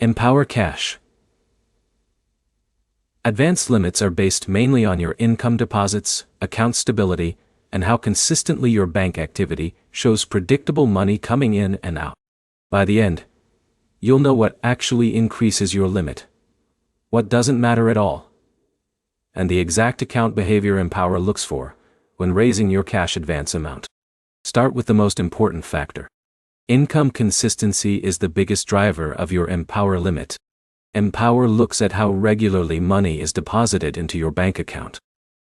Empower Cash. Advance limits are based mainly on your income deposits, account stability, and how consistently your bank activity shows predictable money coming in and out. By the end, you'll know what actually increases your limit, what doesn't matter at all, and the exact account behavior Empower looks for when raising your cash advance amount. Start with the most important factor. Income consistency is the biggest driver of your Empower limit. Empower looks at how regularly money is deposited into your bank account.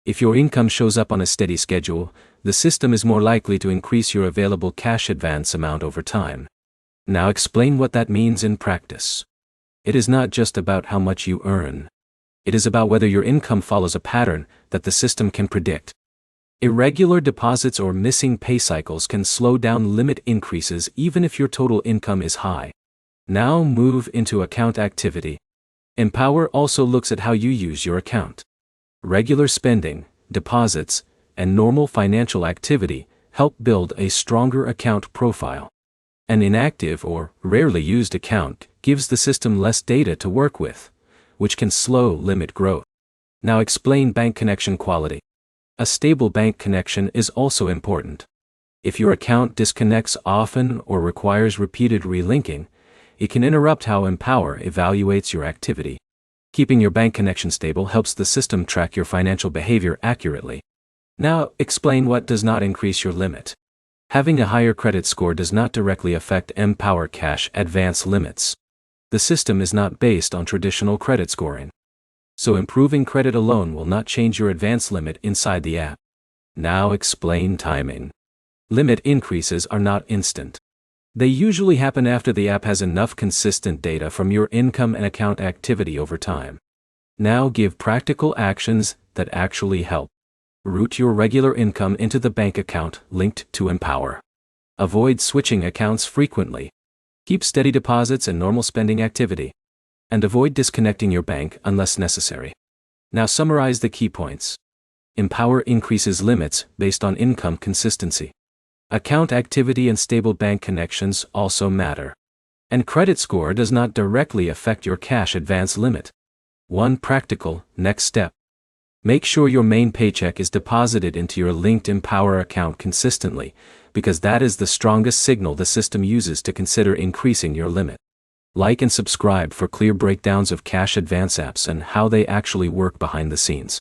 If your income shows up on a steady schedule, the system is more likely to increase your available cash advance amount over time. Now explain what that means in practice. It is not just about how much you earn. It is about whether your income follows a pattern that the system can predict. Irregular deposits or missing pay cycles can slow down limit increases even if your total income is high. Now move into account activity. Empower also looks at how you use your account. Regular spending, deposits, and normal financial activity help build a stronger account profile. An inactive or rarely used account gives the system less data to work with, which can slow limit growth. Now explain bank connection quality. A stable bank connection is also important. If your account disconnects often or requires repeated relinking, it can interrupt how Empower evaluates your activity. Keeping your bank connection stable helps the system track your financial behavior accurately. Now, explain what does not increase your limit. Having a higher credit score does not directly affect Empower Cash advance limits. The system is not based on traditional credit scoring, so improving credit alone will not change your advance limit inside the app. Now explain timing. Limit increases are not instant. They usually happen after the app has enough consistent data from your income and account activity over time. Now give practical actions that actually help. Route your regular income into the bank account linked to Empower. Avoid switching accounts frequently. Keep steady deposits and normal spending activity. And avoid disconnecting your bank unless necessary. Now summarize the key points. Empower increases limits based on income consistency. Account activity and stable bank connections also matter. And credit score does not directly affect your cash advance limit. One practical next step. Make sure your main paycheck is deposited into your linked Empower account consistently, because that is the strongest signal the system uses to consider increasing your limit. Like and subscribe for clear breakdowns of cash advance apps and how they actually work behind the scenes.